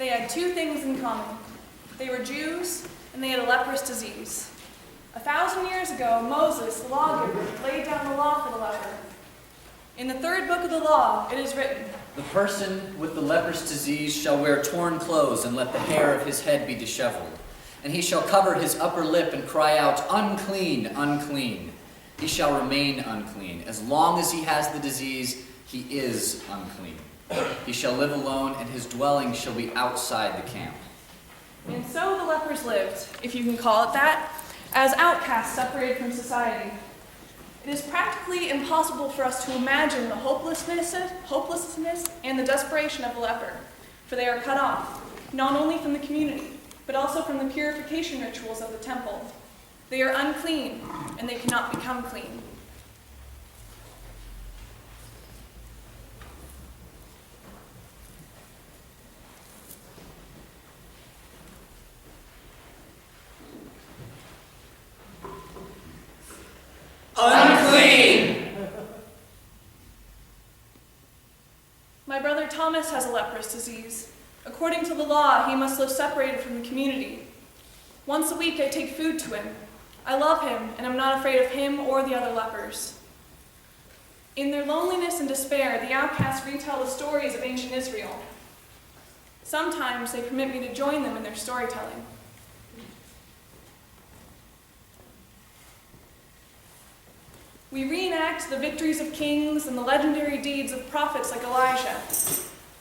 They had two things in common. They were Jews, and they had a leprous disease. 1,000 years ago, Moses, the lawgiver, laid down the law for the leper. In the third book of the law, it is written, "The person with the leprous disease shall wear torn clothes, and let the hair of his head be disheveled. And he shall cover his upper lip and cry out, 'Unclean, unclean.' He shall remain unclean. As long as he has the disease, he is unclean. He shall live alone, and his dwelling shall be outside the camp." And so the lepers lived, if you can call it that, as outcasts separated from society. It is practically impossible for us to imagine the hopelessness and the desperation of the leper, for they are cut off, not only from the community, but also from the purification rituals of the temple. They are unclean, and they cannot become clean. Unclean! My brother Thomas has a leprous disease. According to the law, he must live separated from the community. Once a week, I take food to him. I love him, and am not afraid of him or the other lepers. In their loneliness and despair, the outcasts retell the stories of ancient Israel. Sometimes they permit me to join them in their storytelling. We reenact the victories of kings and the legendary deeds of prophets like Elijah.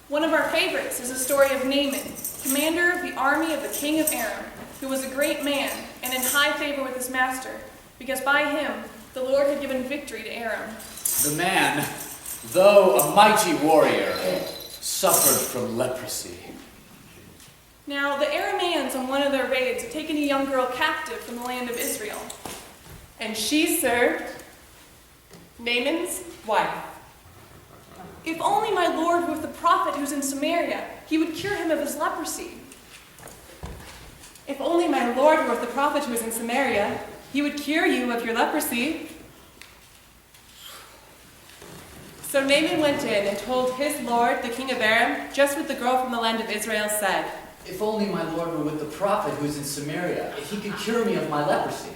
One of our favorites is the story of Naaman, commander of the army of the king of Aram, who was a great man and in high favor with his master, because by him the Lord had given victory to Aram. The man, though a mighty warrior, suffered from leprosy. Now, the Arameans on one of their raids had taken a young girl captive from the land of Israel. And she served Naaman's wife. If only my Lord were with the prophet who's in Samaria, he would cure him of his leprosy. If only my Lord were with the prophet who is in Samaria, he would cure you of your leprosy. So Naaman went in and told his lord, the king of Aram, just what the girl from the land of Israel said. If only my Lord were with the prophet who is in Samaria, if he could cure me of my leprosy.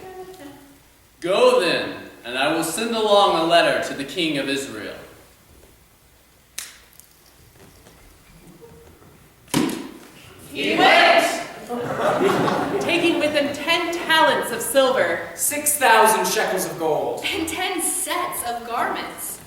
Go then, and I will send along a letter to the king of Israel. He went, taking with him 10 talents of silver, 6,000 shekels of gold, and 10 sets of garments.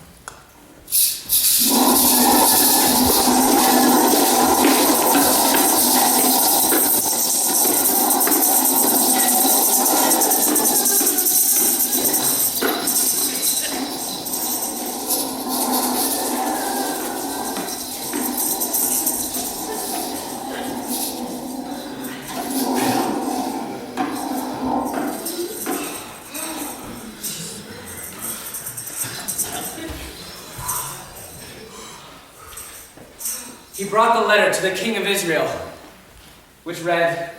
he brought the letter to the king of Israel, which read,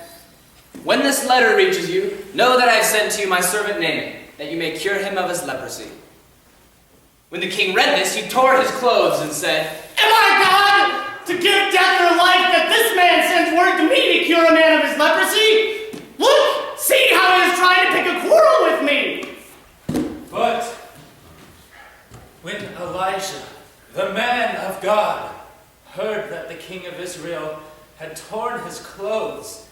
"When this letter reaches you, know that I have sent to you my servant Naaman, that you may cure him of his leprosy." When the king read this, he tore his clothes and said, "Am I God to give death or life that this man sends word to me to cure a man of his leprosy? Look, see how he is trying to pick a quarrel with me." But when Elijah, the man of God, heard that the king of Israel had torn his clothes,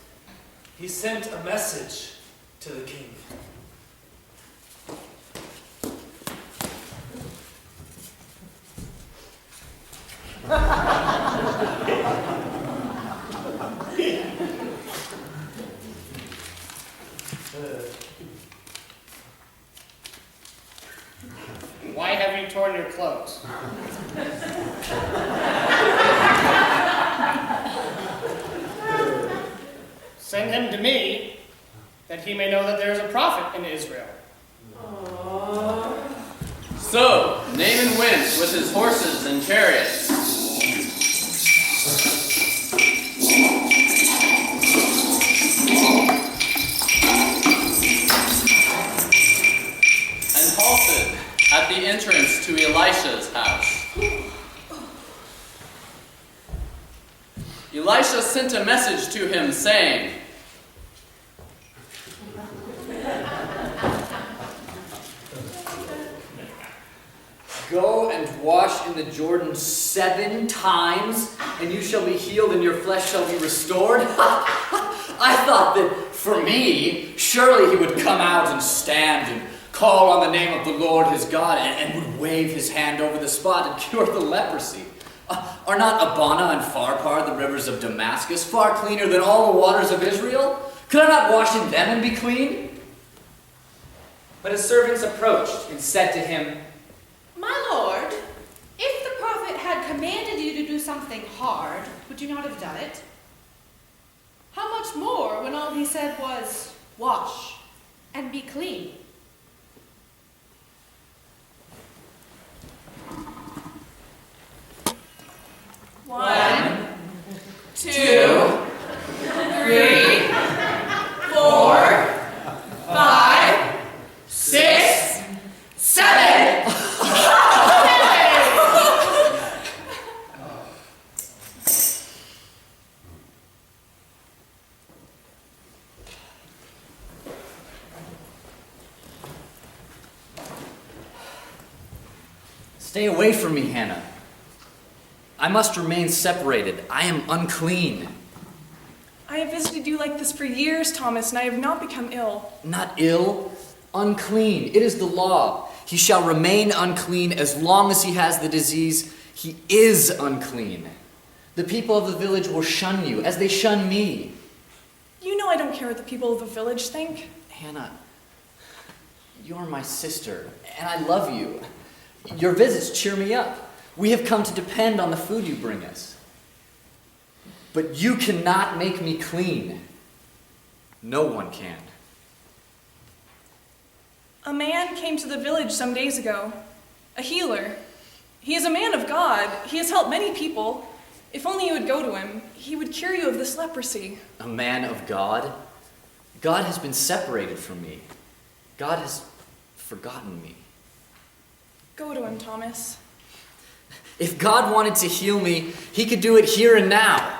he sent a message to the king. Why have you torn your clothes? Send him to me, that he may know that there is a prophet in Israel. So Naaman went with his horses and chariots. And halted at the entrance to Elisha's house. Elisha sent a message to him saying, Go and wash in the Jordan 7 times, and you shall be healed, and your flesh shall be restored. I thought that for me, surely he would come out and stand and call on the name of the Lord his God and would wave his hand over the spot and cure the leprosy. Are not Abana and Pharpar, the rivers of Damascus, far cleaner than all the waters of Israel? Could I not wash in them and be clean? But his servants approached and said to him, My lord, if the prophet had commanded you to do something hard, would you not have done it? How much more when all he said was, wash and be clean? One, 2, 3, 4, 5, 6, 7. Stay away from me, Hannah. I must remain separated. I am unclean. I have visited you like this for years, Thomas, and I have not become ill. Not ill, unclean. It is the law. He shall remain unclean as long as he has the disease. He is unclean. The people of the village will shun you as they shun me. You know I don't care what the people of the village think. Hannah, you're my sister, and I love you. Your visits cheer me up. We have come to depend on the food you bring us. But you cannot make me clean. No one can. A man came to the village some days ago, a healer. He is a man of God. He has helped many people. If only you would go to him, he would cure you of this leprosy. A man of God? God has been separated from me. God has forgotten me. Go to him, Thomas. If God wanted to heal me, he could do it here and now.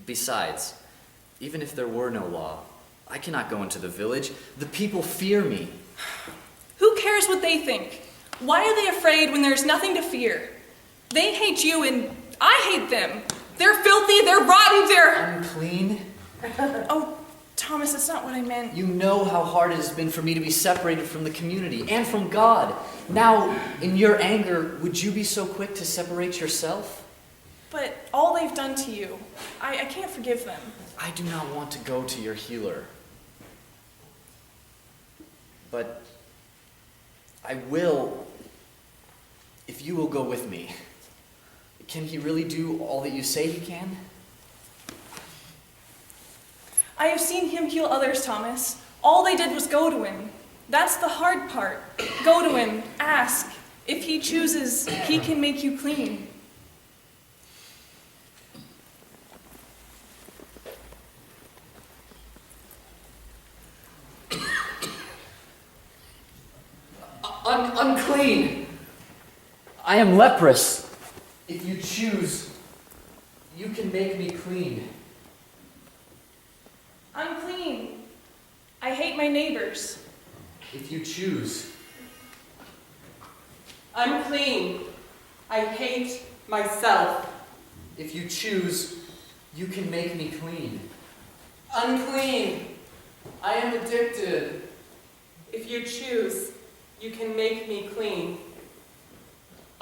Besides, even if there were no law, I cannot go into the village. The people fear me. Who cares what they think? Why are they afraid when there's nothing to fear? They hate you and I hate them. They're filthy, they're rotten, they're... Unclean? Oh, Thomas, that's not what I meant. You know how hard it has been for me to be separated from the community and from God. Now, in your anger, would you be so quick to separate yourself? But all they've done to you, I can't forgive them. I do not want to go to your healer. But I will, if you will go with me. Can he really do all that you say he can? I have seen him heal others, Thomas. All they did was go to him. That's the hard part. Go to him, ask. If he chooses, he can make you clean. Unclean. I am leprous. If you choose, you can make me clean. Unclean. I hate my neighbors. If you choose. Unclean. I hate myself. If you choose, you can make me clean. Unclean. I am addicted. If you choose, you can make me clean.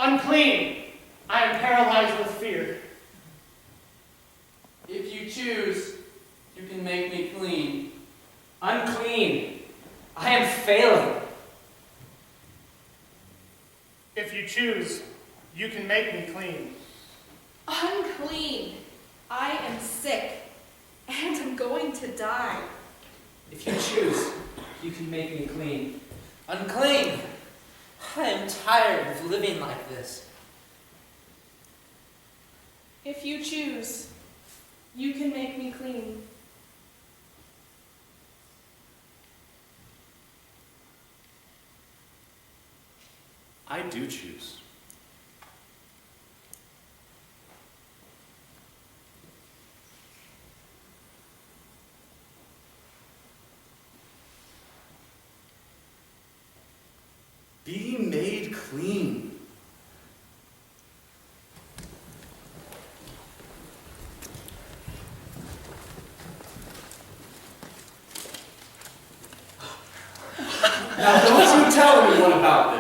Unclean. I am paralyzed with fear. If you choose, you can make me clean. Unclean. I am failing. If you choose, you can make me clean. Unclean. I am sick and am going to die. If you choose, you can make me clean. Unclean. I am tired of living like this. If you choose, you can make me clean. I do choose. be made clean. Now don't you tell anyone about